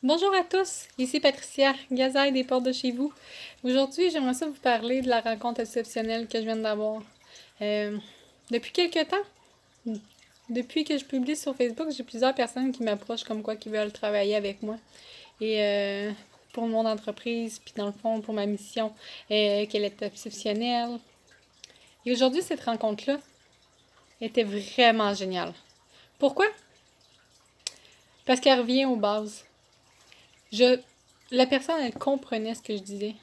Bonjour à tous, ici Patricia, Gazaille des Portes de chez vous. Aujourd'hui, j'aimerais ça vous parler de la rencontre exceptionnelle que je viens d'avoir. Euh, Depuis quelques temps, depuis que je publie sur Facebook, j'ai plusieurs personnes qui m'approchent comme quoi qui veulent travailler avec moi. Et pour mon entreprise, puis dans le fond, pour ma mission, qu'elle est exceptionnelle. Et aujourd'hui, cette rencontre-là était vraiment géniale. Pourquoi? Parce qu'elle revient aux bases. Je, la personne, elle comprenait ce que je disais.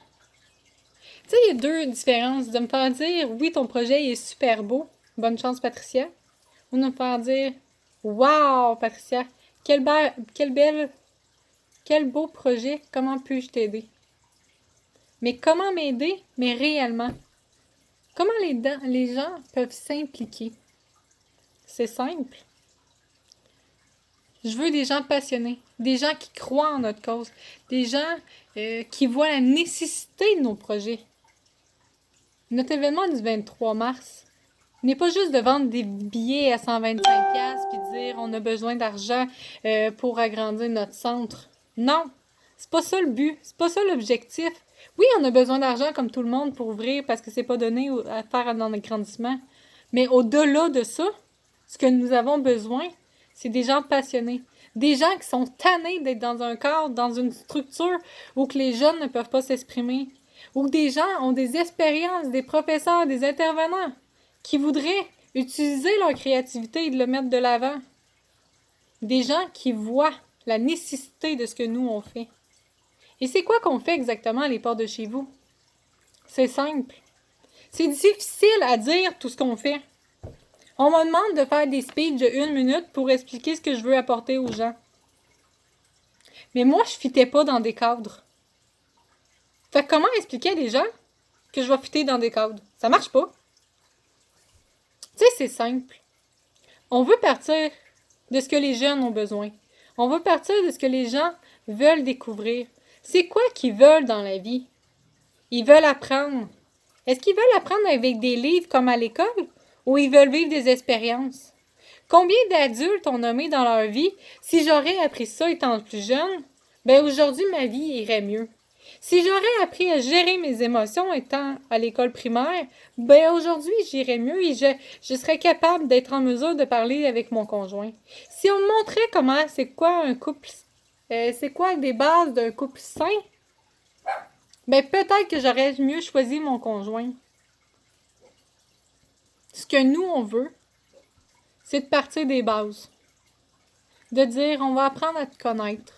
Tu sais, il y a deux différences. De me faire dire, oui, ton projet est super beau, bonne chance, Patricia. Ou de me faire dire, wow, Patricia, quel beau projet, comment puis-je t'aider? Mais comment m'aider? Mais réellement. Comment les gens peuvent s'impliquer? C'est simple. Je veux des gens passionnés, des gens qui croient en notre cause, des gens qui voient la nécessité de nos projets. Notre événement du 23 mars n'est pas juste de vendre des billets à 125$ puis de dire on a besoin d'argent pour agrandir notre centre. Non, c'est pas ça le but, c'est pas ça l'objectif. Oui, on a besoin d'argent comme tout le monde pour ouvrir parce que c'est pas donné à faire un agrandissement. Mais au-delà de ça, ce que nous avons besoin, c'est des gens passionnés. Des gens qui sont tannés d'être dans un cadre, dans une structure où que les jeunes ne peuvent pas s'exprimer. Où des gens ont des expériences, des professeurs, des intervenants qui voudraient utiliser leur créativité et de le mettre de l'avant. Des gens qui voient la nécessité de ce que nous on fait. Et c'est quoi qu'on fait exactement à les portes de chez vous? C'est simple. C'est difficile à dire tout ce qu'on fait. On me demande de faire des speeches de 1 minute pour expliquer ce que je veux apporter aux gens. Mais moi, je fitais pas dans des cadres. Fait que comment expliquer à des gens que je vais fitter dans des cadres? Ça marche pas. Tu sais, c'est simple. On veut partir de ce que les jeunes ont besoin. On veut partir de ce que les gens veulent découvrir. C'est quoi qu'ils veulent dans la vie? Ils veulent apprendre. Est-ce qu'ils veulent apprendre avec des livres comme à l'école ou ils veulent vivre des expériences? Combien d'adultes ont nommé dans leur vie, si j'aurais appris ça étant plus jeune, ben aujourd'hui ma vie irait mieux. Si j'aurais appris à gérer mes émotions étant à l'école primaire, ben aujourd'hui j'irais mieux et je serais capable d'être en mesure de parler avec mon conjoint. Si on me montrait comment c'est quoi un couple, c'est quoi des bases d'un couple sain, ben peut-être que j'aurais mieux choisi mon conjoint. Ce que nous on veut, c'est de partir des bases. De dire on va apprendre à te connaître.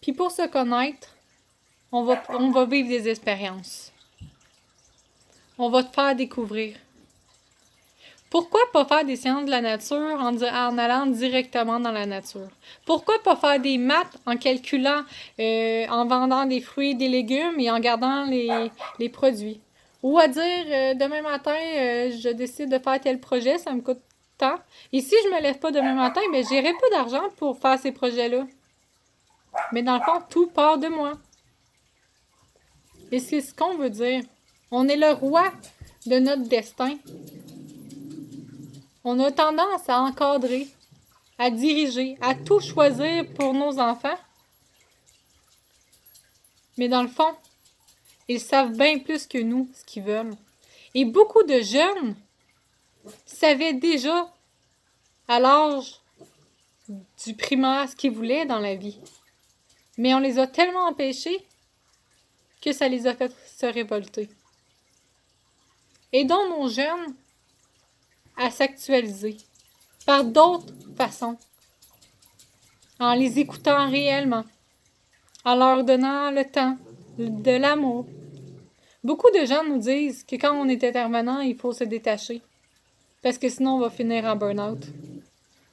Puis pour se connaître, on va vivre des expériences. On va te faire découvrir. Pourquoi pas faire des sciences de la nature en allant directement dans la nature? Pourquoi pas faire des maths en calculant, en vendant des fruits et des légumes et en gardant les produits? Ou à dire, demain matin, je décide de faire tel projet, ça me coûte tant. Et si je me lève pas demain matin, ben j'aurai pas d'argent pour faire ces projets-là. Mais dans le fond, tout part de moi. Et c'est ce qu'on veut dire. On est le roi de notre destin. On a tendance à encadrer, à diriger, à tout choisir pour nos enfants. Mais dans le fond, ils savent bien plus que nous ce qu'ils veulent. Et beaucoup de jeunes savaient déjà, à l'âge du primaire, ce qu'ils voulaient dans la vie. Mais on les a tellement empêchés que ça les a fait se révolter. Aidons nos jeunes à s'actualiser par d'autres façons, en les écoutant réellement, en leur donnant le temps, de l'amour. Beaucoup de gens nous disent que quand on est intervenant, il faut se détacher, parce que sinon on va finir en burn-out.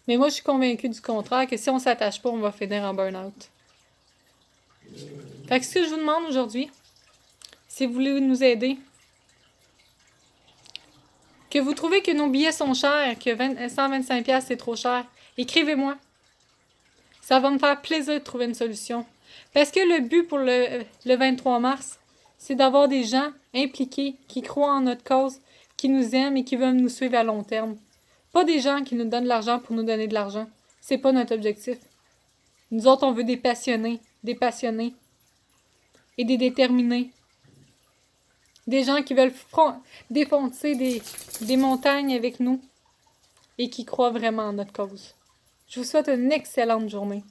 Mais moi, je suis convaincue du contraire, que si on ne s'attache pas, on va finir en burn-out. Fait que ce que je vous demande aujourd'hui, si vous voulez nous aider, que vous trouvez que nos billets sont chers, que 125$ c'est trop cher, écrivez-moi. Ça va me faire plaisir de trouver une solution. Parce que le but pour le 23 mars, c'est d'avoir des gens impliqués, qui croient en notre cause, qui nous aiment et qui veulent nous suivre à long terme. Pas des gens qui nous donnent de l'argent pour nous donner de l'argent. C'est pas notre objectif. Nous autres, on veut des passionnés et des déterminés. Des gens qui veulent défoncer des montagnes avec nous et qui croient vraiment en notre cause. Je vous souhaite une excellente journée.